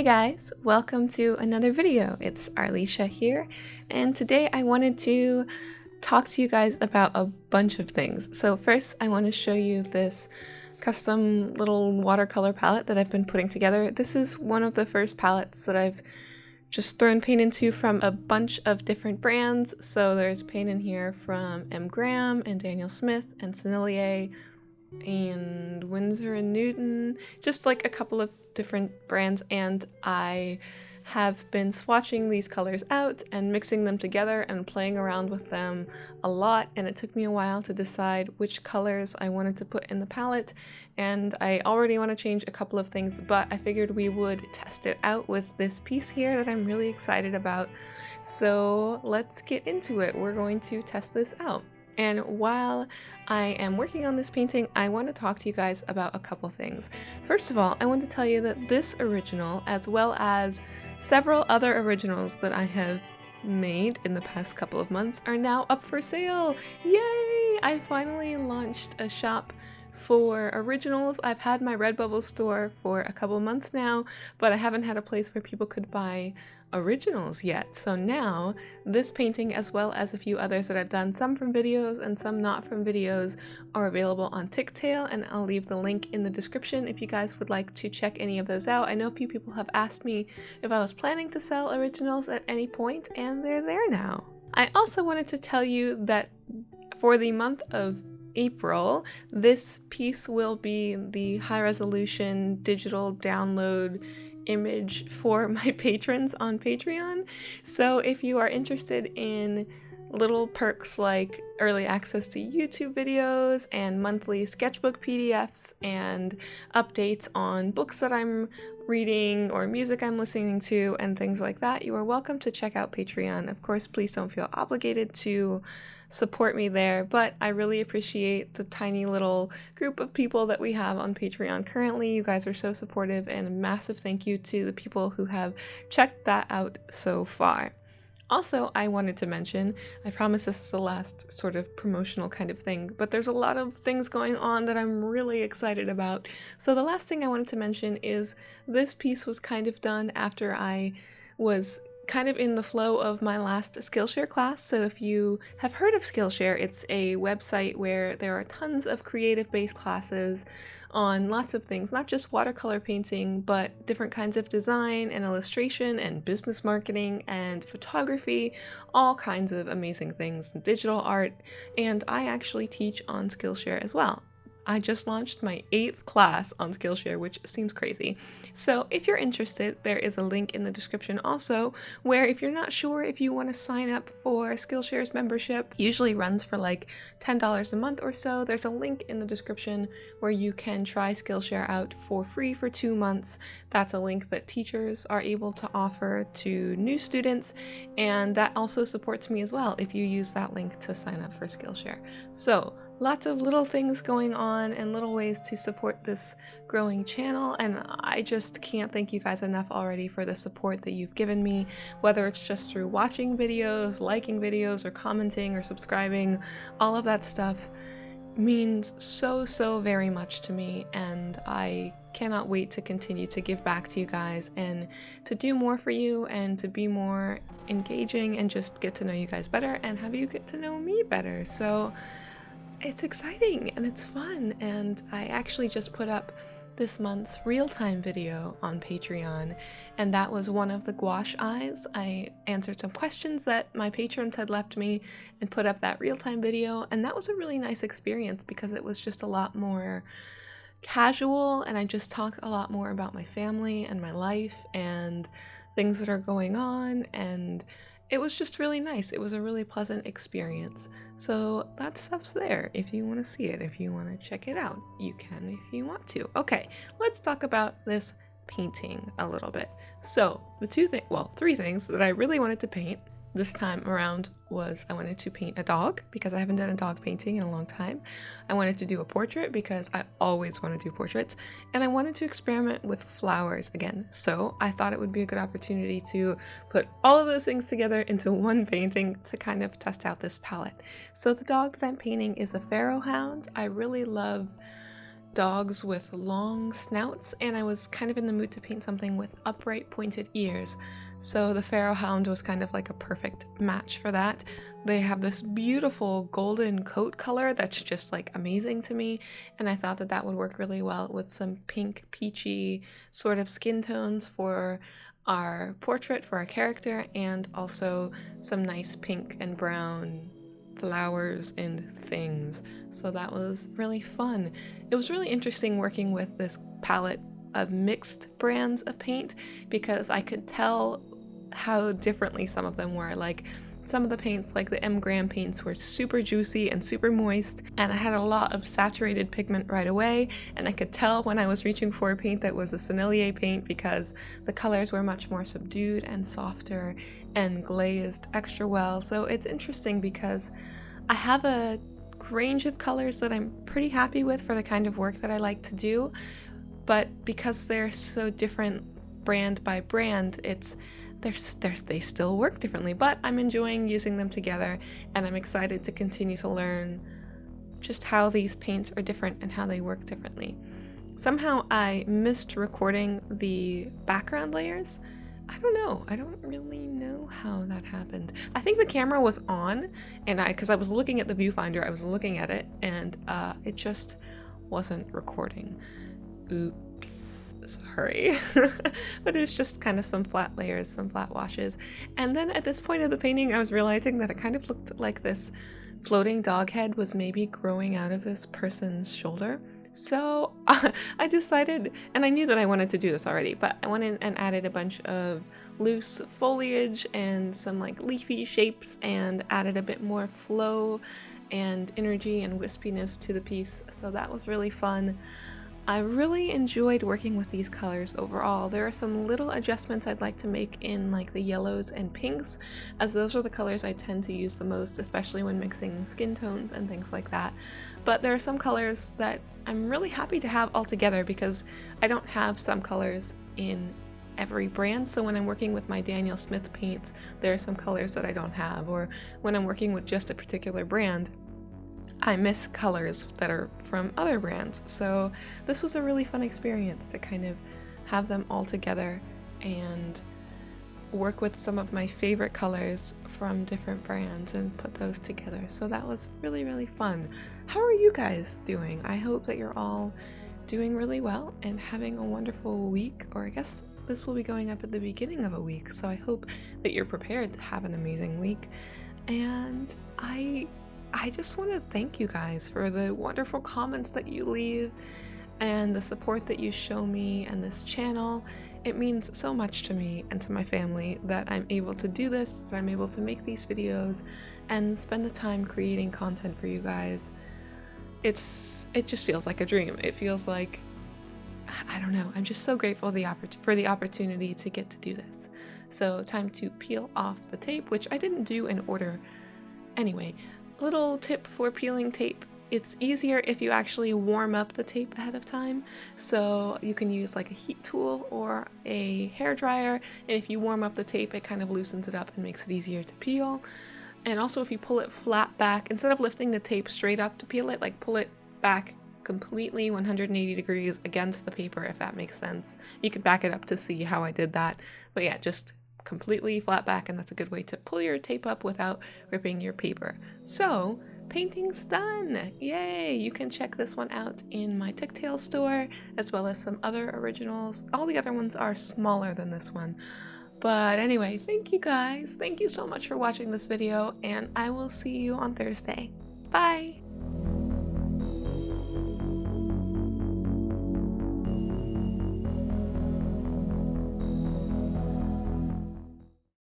Hey guys, welcome to another video. It's Arleesha here, and today I wanted to talk to you guys about a bunch of things. So first I want to show you this custom little watercolor palette that I've been putting together. This is one of the first palettes that I've just thrown paint into from a bunch of different brands. So there's paint in here from M. Graham and Daniel Smith and Sennelier and Winsor and Newton, just like a couple of different brands, and I have been swatching these colors out and mixing them together and playing around with them a lot, and it took me a while to decide which colors I wanted to put in the palette, and I already want to change a couple of things, but I figured we would test it out with this piece here that I'm really excited about. So let's get into it. We're going to test this out. And while I am working on this painting, I want to talk to you guys about a couple things. First of all, I want to tell you that this original, as well as several other originals that I have made in the past couple of months, are now up for sale. Yay! I finally launched a shop for originals. I've had my Redbubble store for a couple months now, but I haven't had a place where people could buy originals yet. So now this painting, as well as a few others that I've done, some from videos and some not from videos, are available on Ticktail, and I'll leave the link in the description if you guys would like to check any of those out. I know a few people have asked me if I was planning to sell originals at any point, and they're there now. I also wanted to tell you that for the month of April, this piece will be the high-resolution digital download image for my patrons on Patreon. So if you are interested in little perks like early access to YouTube videos and monthly sketchbook PDFs and updates on books that I'm reading or music I'm listening to and things like that, you are welcome to check out Patreon. Of course, please don't feel obligated to support me there, but I really appreciate the tiny little group of people that we have on Patreon currently. You guys are so supportive, and a massive thank you to the people who have checked that out so far. Also, I wanted to mention, I promise this is the last sort of promotional kind of thing, but there's a lot of things going on that I'm really excited about. So the last thing I wanted to mention is this piece was kind of done after I was kind of in the flow of my last Skillshare class. So if you have heard of Skillshare, it's a website where there are tons of creative-based classes on lots of things, not just watercolor painting, but different kinds of design and illustration and business marketing and photography, all kinds of amazing things, digital art, and I actually teach on Skillshare as well. I just launched my 8th class on Skillshare, which seems crazy. So if you're interested, there is a link in the description also, where if you're not sure if you want to sign up for Skillshare's membership, usually runs for like $10 a month or so, there's a link in the description where you can try Skillshare out for free for 2 months. That's a link that teachers are able to offer to new students, and that also supports me as well if you use that link to sign up for Skillshare. So lots of little things going on and little ways to support this growing channel, and I just can't thank you guys enough already for the support that you've given me, whether it's just through watching videos, liking videos, or commenting or subscribing. All of that stuff means so very much to me, and I cannot wait to continue to give back to you guys and to do more for you and to be more engaging and just get to know you guys better and have you get to know me better. So it's exciting and it's fun, and I actually just put up this month's real-time video on Patreon, and that was one of the gouache eyes. I answered some questions that my patrons had left me and put up that real-time video, and that was a really nice experience because it was just a lot more casual, and I just talk a lot more about my family and my life and things that are going on, and it was just really nice. It was a really pleasant experience. So that stuff's there if you want to see it, if you want to check it out. You can if you want to. Okay, let's talk about this painting a little bit. So the three things that I really wanted to paint this time around was I wanted to paint a dog because I haven't done a dog painting in a long time. I wanted to do a portrait because I always want to do portraits, and I wanted to experiment with flowers again. So I thought it would be a good opportunity to put all of those things together into one painting to kind of test out this palette. So the dog that I'm painting is a pharaoh hound. I really love dogs with long snouts, and I was kind of in the mood to paint something with upright pointed ears. So the pharaoh hound was kind of like a perfect match for that. They have this beautiful golden coat color that's just like amazing to me, and I thought that that would work really well with some pink peachy sort of skin tones for our portrait, for our character, and also some nice pink and brown flowers and things. So that was really fun. It was really interesting working with this palette of mixed brands of paint because I could tell how differently some of them were. Like some of the paints, like the M. Graham paints, were super juicy and super moist, and I had a lot of saturated pigment right away, and I could tell when I was reaching for a paint that was a Sennelier paint because the colors were much more subdued and softer and glazed extra well. So it's interesting because I have a range of colors that I'm pretty happy with for the kind of work that I like to do, but because they're so different brand by brand, they still work differently, but I'm enjoying using them together, and I'm excited to continue to learn just how these paints are different and how they work differently. Somehow I missed recording the background layers. I don't know. I don't really know how that happened. I think the camera was on, and because I was looking at the viewfinder, I was looking at it, and it just wasn't recording. Oops, sorry. But it was just kind of some flat layers, some flat washes. And then at this point of the painting, I was realizing that it kind of looked like this floating dog head was maybe growing out of this person's shoulder. So I decided, and I knew that I wanted to do this already, but I went in and added a bunch of loose foliage and some like leafy shapes and added a bit more flow and energy and wispiness to the piece. So that was really fun. I really enjoyed working with these colors overall. There are some little adjustments I'd like to make in like the yellows and pinks, as those are the colors I tend to use the most, especially when mixing skin tones and things like that. But there are some colors that I'm really happy to have all together because I don't have some colors in every brand. So when I'm working with my Daniel Smith paints, there are some colors that I don't have, or when I'm working with just a particular brand, I miss colors that are from other brands. So this was a really fun experience to kind of have them all together and work with some of my favorite colors from different brands and put those together. So that was really, really fun. How are you guys doing? I hope that you're all doing really well and having a wonderful week, or I guess this will be going up at the beginning of a week. So I hope that you're prepared to have an amazing week. And I just want to thank you guys for the wonderful comments that you leave and the support that you show me and this channel. It means so much to me and to my family that I'm able to do this, that I'm able to make these videos and spend the time creating content for you guys. It just feels like a dream. It feels like, I don't know, I'm just so grateful for the opportunity to get to do this. So time to peel off the tape, which I didn't do in order anyway. Little tip for peeling tape: it's easier if you actually warm up the tape ahead of time. So you can use like a heat tool or a hair dryer, and if you warm up the tape, it kind of loosens it up and makes it easier to peel. And also if you pull it flat back, instead of lifting the tape straight up to peel it, like pull it back completely 180 degrees against the paper, if that makes sense. You can back it up to see how I did that, but yeah, just completely flat back, and that's a good way to pull your tape up without ripping your paper. So painting's done! Yay! You can check this one out in my Ticktail store, as well as some other originals. All the other ones are smaller than this one. But anyway, thank you guys. Thank you so much for watching this video, and I will see you on Thursday. Bye!